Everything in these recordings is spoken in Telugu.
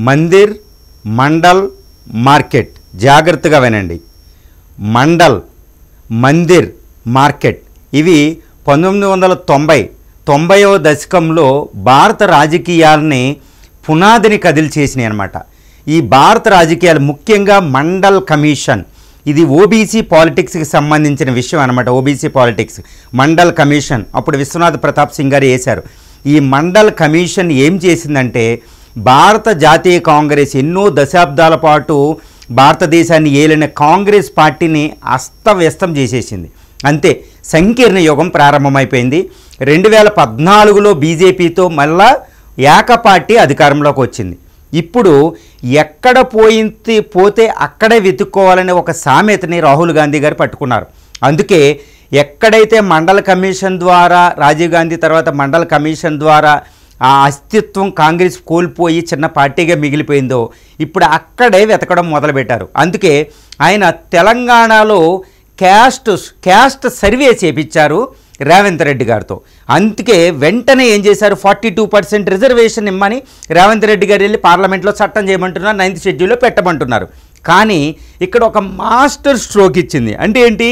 మందిర్, మండల్, మార్కెట్. జాగ్రత్తగా వినండి. మండల్, మందిర్, మార్కెట్ ఇవి 1990వ దశకంలో భారత రాజకీయాలని పునాదిని కదిల్చేసినాయి అన్నమాట. ఈ భారత రాజకీయాలు ముఖ్యంగా మండల్ కమిషన్, ఇది ఓబీసీ పాలిటిక్స్కి సంబంధించిన విషయం అనమాట. ఓబీసీ పాలిటిక్స్ మండల్ కమిషన్ అప్పుడు విశ్వనాథ్ ప్రతాప్ సింగ్ గారు వేశారు. ఈ మండల్ కమిషన్ ఏం చేసిందంటే భారత జాతీయ కాంగ్రెస్ ఎన్నో దశాబ్దాల పాటు భారతదేశాన్ని ఏలిన కాంగ్రెస్ పార్టీని అస్తవ్యస్తం చేసేసింది. అంతే, సంకీర్ణ యుగం ప్రారంభమైపోయింది. 2014లో బీజేపీతో మళ్ళా ఏకపార్టీ అధికారంలోకి వచ్చింది. ఇప్పుడు ఎక్కడ పోతే అక్కడే వెతుక్కోవాలనే ఒక సామెతని రాహుల్ గాంధీ గారు పట్టుకున్నారు. అందుకే ఎక్కడైతే మండల కమిషన్ ద్వారా రాజీవ్ గాంధీ తర్వాత మండల కమిషన్ ద్వారా ఆ అస్తిత్వం కాంగ్రెస్ కోల్పోయి చిన్న పార్టీగా మిగిలిపోయిందో ఇప్పుడు అక్కడే వెతకడం మొదలుపెట్టారు. అందుకే ఆయన తెలంగాణలో క్యాస్ట్ సర్వే చేపించారు రేవంత్ రెడ్డి గారితో. అందుకే వెంటనే ఏం చేశారు, 42% రిజర్వేషన్ ఇమ్మని రేవంత్ రెడ్డి గారు వెళ్ళి పార్లమెంట్లో చట్టం చేయమంటున్నారు, 9th షెడ్యూల్లో పెట్టమంటున్నారు. కానీ ఇక్కడ ఒక మాస్టర్ స్ట్రోక్ ఇచ్చింది. అంటే ఏంటి,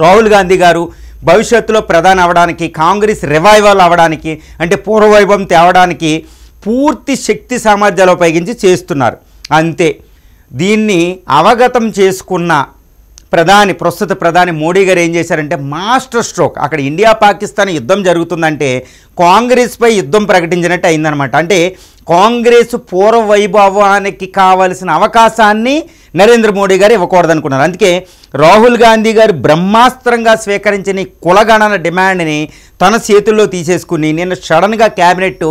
రాహుల్ గాంధీ గారు భవిష్యత్తులో ప్రధాని అవ్వడానికి, కాంగ్రెస్ రివైవల్ అవ్వడానికి, అంటే పూర్వవైభవం తేవడానికి పూర్తి శక్తి సామర్థ్యాలు ఉపయోగించి చేస్తున్నారు. అంతే, దీన్ని అవగతం చేసుకున్న ప్రస్తుత ప్రధాని మోడీ గారు ఏం చేశారంటే మాస్టర్ స్ట్రోక్, అక్కడ ఇండియా పాకిస్తాన్ యుద్ధం జరుగుతుందంటే కాంగ్రెస్పై యుద్ధం ప్రకటించినట్టు అయిందనమాట. అంటే కాంగ్రెస్ పూర్వ వైభవానికి కావలసిన అవకాశాన్ని నరేంద్ర మోడీ గారు ఇవ్వకూడదనుకున్నారు. అందుకే రాహుల్ గాంధీ గారు బ్రహ్మాస్త్రంగా స్వీకరించిన కులగణన డిమాండ్ని తన చేతుల్లో తీసేసుకుని నిన్న సడన్గా క్యాబినెట్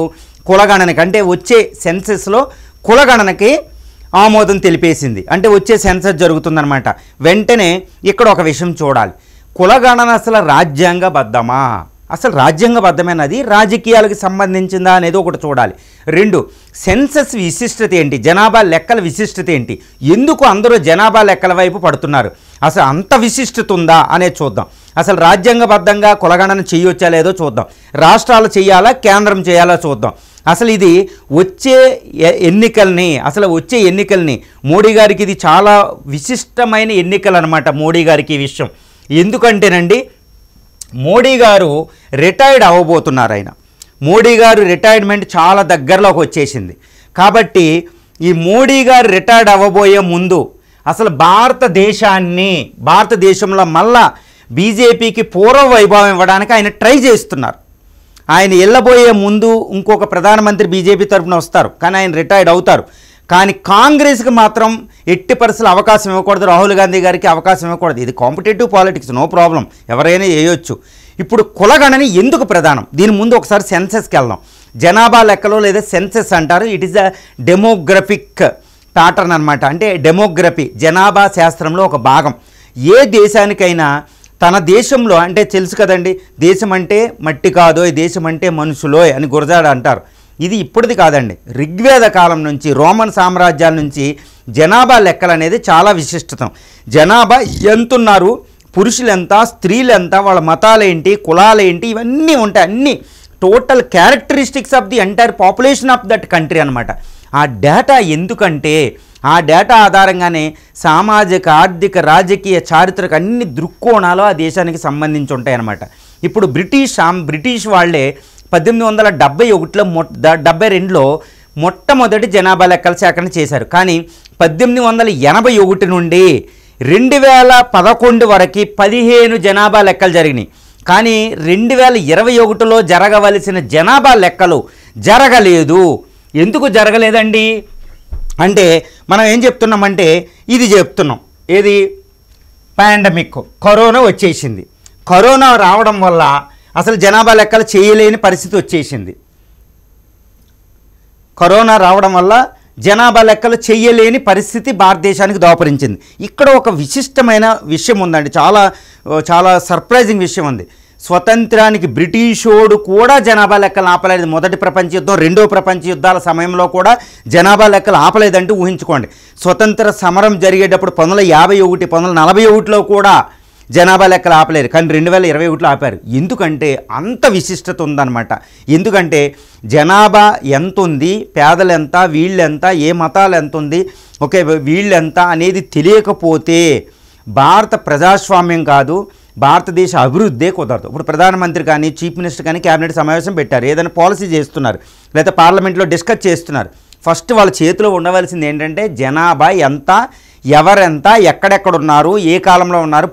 కులగణనకి, అంటే వచ్చే సెన్సెస్లో కులగణనకి ఆమోదం తెలిపేసింది. అంటే వచ్చే సెన్సస్ జరుగుతుందన్నమాట. వెంటనే ఇక్కడ ఒక విషయం చూడాలి, కులగణన అసలు రాజ్యాంగబద్ధమా, అసలు రాజ్యాంగబద్ధమైనది రాజకీయాలకు సంబంధించిందా అనేది ఒకటి చూడాలి. 2, సెన్సస్ విశిష్టత ఏంటి, జనాభా లెక్కల విశిష్టత ఏంటి, ఎందుకు అందరూ జనాభా లెక్కల వైపు పడుతున్నారు, అసలు అంత విశిష్టత ఉందా అనేది చూద్దాం. అసలు రాజ్యాంగబద్ధంగా కులగణన చేయొచ్చా లేదో చూద్దాం. రాష్ట్రాలు చేయాలా, కేంద్రం చేయాలా చూద్దాం. అసలు ఇది వచ్చే ఎన్నికల్ని మోడీ గారికి ఇది చాలా విశిష్టమైన ఎన్నికలు అనమాట. మోడీ గారికి ఈ విషయం ఎందుకంటేనండి, మోడీ గారు రిటైర్డ్ అవ్వబోతున్నారు. మోడీ గారు రిటైర్మెంట్ చాలా దగ్గరలోకి వచ్చేసింది. కాబట్టి ఈ మోడీ గారు రిటైర్డ్ అవ్వబోయే ముందు అసలు భారతదేశంలో మళ్ళా బీజేపీకి పూర్వ వైభవం ఇవ్వడానికి ఆయన ట్రై చేస్తున్నారు. ఆయన వెళ్ళబోయే ముందు ఇంకొక ప్రధానమంత్రి బీజేపీ తరఫున వస్తారు, కానీ ఆయన రిటైర్డ్ అవుతారు. కానీ కాంగ్రెస్కి మాత్రం ఎట్టి పరిస్థితులు అవకాశం ఇవ్వకూడదు, రాహుల్ గాంధీ గారికి అవకాశం ఇవ్వకూడదు. ఇది కాంపిటేటివ్ పాలిటిక్స్, నో ప్రాబ్లం, ఎవరైనా చేయొచ్చు. ఇప్పుడు కులగణన ఎందుకు ప్రధానం, దీని ముందు ఒకసారి సెన్సెస్కి వెళ్దాం. జనాభా లెక్కలో లేదా సెన్సెస్ అంటారు, it is a demographic pattern అనమాట. అంటే డెమోగ్రఫీ జనాభా శాస్త్రంలో ఒక భాగం. ఏ దేశానికైనా తన దేశంలో, అంటే తెలుసు కదండి, దేశం అంటే మట్టి కాదో, దేశం అంటే మనుషులో అని గురజాడ అంటారు. ఇది ఇప్పటిది కాదండి, ఋగ్వేద కాలం నుంచి, రోమన్ సామ్రాజ్యాల నుంచి జనాభా లెక్కలు అనేది చాలా విశిష్టతం. జనాభా ఎంతున్నారు, పురుషులు ఎంత, స్త్రీలు ఎంత, వాళ్ళ మతాలేంటి, కులాలేంటి, ఇవన్నీ ఉంటాయి. అన్నీ total characteristics of the entire population of that country అనమాట. ఆ డేటా ఎందుకంటే ఆ డేటా ఆధారంగానే సామాజిక, ఆర్థిక, రాజకీయ, చారిత్రక అన్ని దృక్కోణాలు ఆ దేశానికి సంబంధించి ఉంటాయన్నమాట. ఇప్పుడు బ్రిటిష్ వాళ్ళే 1871లో మొట్టమొదటి జనాభా లెక్కల సేకరణ చేశారు. కానీ 1881 నుండి 2011 వరకు 15 జనాభా లెక్కలు జరిగినాయి. కానీ 2021లో జరగవలసిన జనాభా లెక్కలు జరగలేదు. ఎందుకు జరగలేదండి అంటే మనం ఏం చెప్తున్నామంటే ఇది చెప్తున్నాం, ఏది పాండమిక్, కరోనా వచ్చేసింది. కరోనా రావడం వల్ల అసలు జనాభా లెక్కలు చేయలేని పరిస్థితి వచ్చేసింది. కరోనా రావడం వల్ల జనాభా లెక్కలు చేయలేని పరిస్థితి భారతదేశానికి దోపరించింది. ఇక్కడ ఒక విశిష్టమైన విషయం ఉందండి, చాలా చాలా సర్ప్రైజింగ్ విషయం ఉంది. స్వతంత్రానికి బ్రిటిషోడు కూడా జనాభా లెక్కలు ఆపలేదు. మొదటి ప్రపంచ యుద్ధం, రెండో ప్రపంచ యుద్ధాల సమయంలో కూడా జనాభా లెక్కలు ఆపలేదంటూ ఊహించుకోండి. స్వతంత్ర సమరం జరిగేటప్పుడు 1951, 1941లో కూడా జనాభా లెక్కలు ఆపలేరు, కానీ 2021లో ఆపారు. ఎందుకంటే అంత విశిష్టత ఉందన్నమాట. ఎందుకంటే జనాభా ఎంత ఉంది, పేదలు ఎంత, వీళ్ళెంత, ఏ మతాలు ఎంత ఉంది, ఓకే వీళ్ళెంత అనేది తెలియకపోతే భారత ప్రజాస్వామ్యం కాదు, భారతదేశ అభివృద్ధే కుదరదు. ఇప్పుడు ప్రధానమంత్రి కానీ చీఫ్ మినిస్టర్ కానీ క్యాబినెట్ సమావేశం పెట్టారు, ఏదైనా పాలసీ చేస్తున్నారు, లేదా పార్లమెంట్లో డిస్కస్ చేస్తున్నారు. ఫస్ట్ వాళ్ళ చేతిలో ఉండవలసింది ఏంటంటే జనాభా ఎంత, ఎవరెంత, ఎక్కడెక్కడున్నారు, ఏ కాలంలో ఉన్నారు,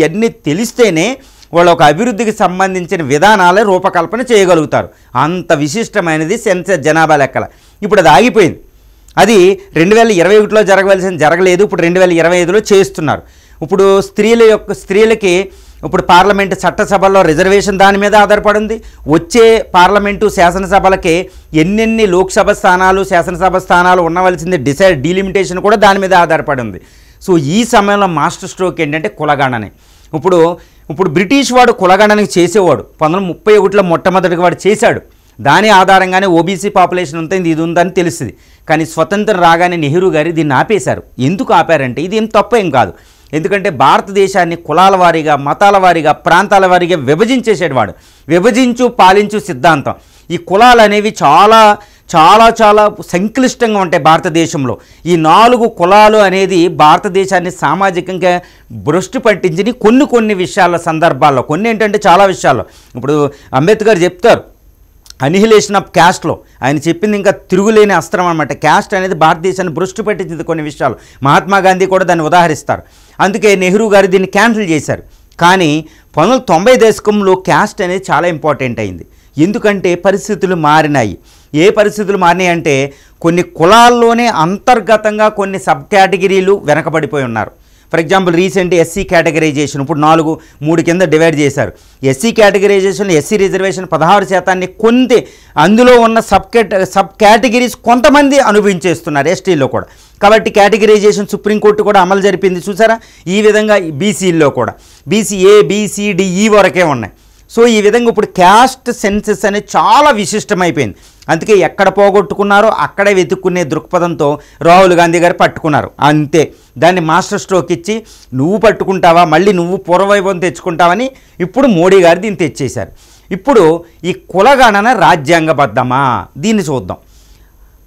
ఇవన్నీ తెలిస్తేనే వాళ్ళు ఒక అభివృద్ధికి సంబంధించిన విధానాలే రూపకల్పన చేయగలుగుతారు. అంత విశిష్టమైనది సెన్సస్ జనాభా లెక్కల. ఇప్పుడు అది ఆగిపోయింది. అది 2021లో జరగలేదు, ఇప్పుడు 2025లో చేస్తున్నారు. ఇప్పుడు స్త్రీలకి ఇప్పుడు పార్లమెంటు చట్టసభల్లో రిజర్వేషన్ దాని మీద ఆధారపడింది. వచ్చే పార్లమెంటు శాసనసభలకి ఎన్నెన్ని లోక్సభ స్థానాలు, శాసనసభ స్థానాలు ఉండవలసింది డీలిమిటేషన్ కూడా దాని మీద ఆధారపడి ఉంది. సో ఈ సమయంలో మాస్టర్ స్ట్రోక్ ఏంటంటే కులగణనే. ఇప్పుడు బ్రిటిష్ వాడు కులగణనకి చేసేవాడు 1931లో మొట్టమొదటిగా వాడు చేశాడు. దాని ఆధారంగానే ఓబీసీ పాపులేషన్ ఉంటుంది, ఇది ఉందని తెలిసింది. కానీ స్వతంత్రం రాగానే నెహ్రూ గారు దీన్ని ఆపేశారు. ఎందుకు ఆపారంటే ఇది ఏం తప్పేం కాదు. ఎందుకంటే భారతదేశాన్ని కులాల వారీగా, మతాల వారీగా, ప్రాంతాల వారీగా విభజించేసేవాడు. విభజించు పాలించు సిద్ధాంతం. ఈ కులాలు అనేవి చాలా చాలా చాలా సంక్లిష్టంగా ఉంటాయి భారతదేశంలో. ఈ 4 కులాలు అనేది భారతదేశాన్ని సామాజికంగా భ్రష్టు పట్టించి కొన్ని విషయాల సందర్భాల్లో, కొన్ని ఏంటంటే చాలా విషయాల్లో. ఇప్పుడు అంబేద్కర్ చెప్తారు అనిహిలేషన్ ఆఫ్ క్యాస్ట్లో, ఆయన చెప్పింది ఇంకా తిరుగులేని అస్త్రం అనమాట. క్యాస్ట్ అనేది భారతదేశాన్ని భ్రష్టు పట్టించింది కొన్ని విషయాలు. మహాత్మా గాంధీ కూడా దాన్ని ఉదాహరిస్తారు. అందుకే నెహ్రూ గారు దీన్ని క్యాన్సిల్ చేశారు. కానీ 1990 దశకంలో క్యాస్ట్ అనేది చాలా ఇంపార్టెంట్ అయింది. ఎందుకంటే పరిస్థితులు మారినాయి. ఏ పరిస్థితులు మారినాయి అంటే కొన్ని కులాల్లోనే అంతర్గతంగా కొన్ని సబ్ కేటగిరీలు వెనకబడిపోయి ఉన్నారు. For example recent SC categorisation ఇప్పుడు 3 కింద డివైడ్ చేశారు. ఎస్సీ కేటగరైజేషన్, ఎస్సీ రిజర్వేషన్ 16% కొంత అందులో ఉన్న సబ్ కేటగిరీస్ కొంతమంది అనుభవించేస్తున్నారు ఎస్టీలో కూడా. కాబట్టి కేటగరైజేషన్ సుప్రీంకోర్టు కూడా అమలు జరిపింది చూసారా. ఈ విధంగా బీసీల్లో కూడా బీసీఏ BCDE వరకే ఉన్నాయి. సో ఈ విధంగా ఇప్పుడు క్యాస్ట్ సెన్సెస్ అనేది చాలా విశిష్టమైపోయింది. అందుకే ఎక్కడ పోగొట్టుకున్నారో అక్కడే వెతుక్కునే దృక్పథంతో రాహుల్ గాంధీ గారు పట్టుకున్నారు. అంతే, దాన్ని మాస్టర్ స్ట్రోక్ ఇచ్చి నువ్వు పట్టుకుంటావా, మళ్ళీ నువ్వు పూర్వవైభవం తెచ్చుకుంటావని ఇప్పుడు మోడీ గారు దీన్ని తెచ్చేశారు. ఇప్పుడు ఈ కులగణన రాజ్యాంగబద్ధమా దీన్ని చూద్దాం.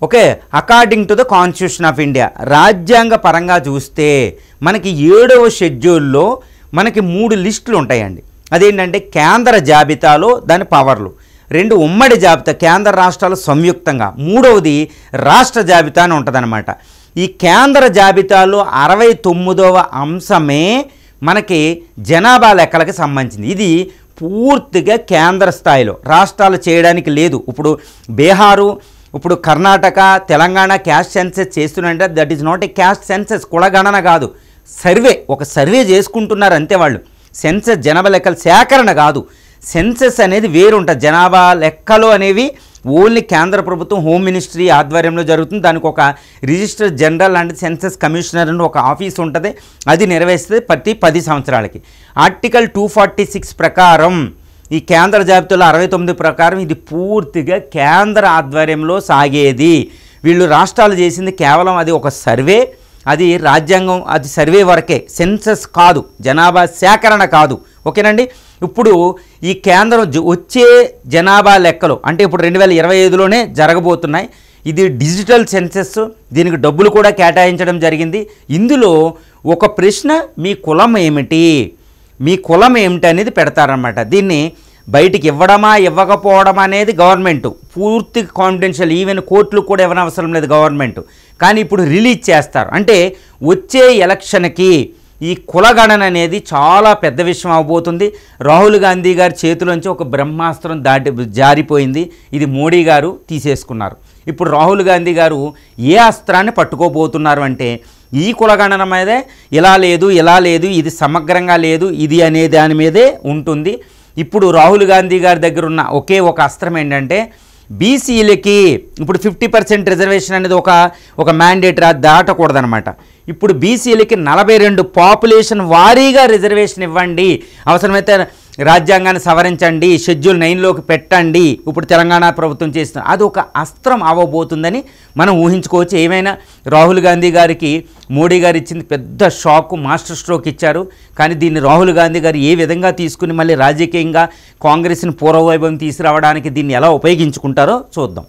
Okay, according to the constitution of India రాజ్యాంగ పరంగా చూస్తే మనకి 7వ షెడ్యూల్లో మనకి 3 లిస్టులు ఉంటాయండి. అదేంటంటే కేంద్ర జాబితాలో దాని పవర్లు, 2 ఉమ్మడి జాబితా కేంద్ర రాష్ట్రాలు సంయుక్తంగా, 3వది రాష్ట్ర జాబితా అని ఉంటుందన్నమాట. ఈ కేంద్ర జాబితాలో 69వ అంశమే మనకి జనాభా లెక్కలకు సంబంధించింది. ఇది పూర్తిగా కేంద్ర స్థాయిలో, రాష్ట్రాలు చేయడానికి లేదు. ఇప్పుడు బీహారు, ఇప్పుడు కర్ణాటక, తెలంగాణ క్యాస్ట్ సెన్సెస్ చేస్తున్నారంటే that is not a caste senses, కులగణన కాదు, సర్వే. ఒక సర్వే చేసుకుంటున్నారు అంతే వాళ్ళు. సెన్సెస్ జనాభా లెక్కల సేకరణ కాదు. సెన్సెస్ అనేది వేరు ఉంటుంది. జనాభా లెక్కలు అనేవి ఓన్లీ కేంద్ర ప్రభుత్వం హోమ్ మినిస్ట్రీ ఆధ్వర్యంలో జరుగుతుంది. దానికి ఒక register general and senses commissioner అని ఒక ఆఫీస్ ఉంటుంది, అది నిర్వహిస్తుంది ప్రతి 10 సంవత్సరాలకి. ఆర్టికల్ 246 ప్రకారం ఈ కేంద్ర జాబితాలో 69 ప్రకారం ఇది పూర్తిగా కేంద్ర ఆధ్వర్యంలో సాగేది. వీళ్ళు రాష్ట్రాలు చేసింది కేవలం అది ఒక సర్వే, అది రాజ్యాంగం, అది సర్వే వరకే, సెన్సస్ కాదు, జనాభా సేకరణ కాదు. ఓకేనండి. ఇప్పుడు ఈ కేంద్రం వచ్చే జనాభా లెక్కలు అంటే ఇప్పుడు 2025లోనే జరగబోతున్నాయి. ఇది డిజిటల్ సెన్సెస్, దీనికి డబ్బులు కూడా కేటాయించడం జరిగింది. ఇందులో ఒక ప్రశ్న, మీ కులం ఏమిటి, మీ కులం ఏమిటి అనేది పెడతారన్నమాట. దీన్ని బయటికి ఇవ్వడమా ఇవ్వకపోవడమా అనేది గవర్నమెంట్ పూర్తి కాన్ఫిడెన్షియల్, ఈవెన్ కోర్టులు కూడా ఇవ్వనవసరం లేదు గవర్నమెంట్. కానీ ఇప్పుడు రిలీజ్ చేస్తారు. అంటే వచ్చే ఎలక్షన్కి ఈ కులగణన అనేది చాలా పెద్ద విషయం అవబోతుంది. రాహుల్ గాంధీ గారి చేతిలోంచి ఒక బ్రహ్మాస్త్రం జారిపోయింది. ఇది మోడీ గారు తీసేసుకున్నారు. ఇప్పుడు రాహుల్ గాంధీ గారు ఏ అస్త్రాన్ని పట్టుకోబోతున్నారు అంటే ఈ కులగణన మీదే, ఇలా లేదు ఇలా లేదు, ఇది సమగ్రంగా లేదు, ఇది అనే దాని మీదే ఉంటుంది. ఇప్పుడు రాహుల్ గాంధీ గారి దగ్గర ఉన్న ఒకే ఒక అస్త్రం ఏంటంటే బీసీలకి ఇప్పుడు 50% రిజర్వేషన్ అనేది ఒక మ్యాండేట్ దాటకూడదనమాట. ఇప్పుడు బీసీలకి 42 పాపులేషన్ వారీగా రిజర్వేషన్ ఇవ్వండి, అవసరమైతే రాజ్యాంగాన్ని సవరించండి, షెడ్యూల్ 9లోకి పెట్టండి, ఇప్పుడు తెలంగాణ ప్రభుత్వం చేస్తుంది, అది ఒక అస్త్రం అవ్వబోతుందని మనం ఊహించుకోవచ్చు. ఏమైనా రాహుల్ గాంధీ గారికి మోడీ గారు ఇచ్చింది పెద్ద షాక్, మాస్టర్ స్ట్రోక్ ఇచ్చారు. కానీ దీన్ని రాహుల్ గాంధీ గారు ఏ విధంగా తీసుకుని మళ్ళీ రాజకీయంగా కాంగ్రెస్ని పూర్వవైభవం తీసుకురావడానికి దీన్ని ఎలా ఉపయోగించుకుంటారో చూద్దాం.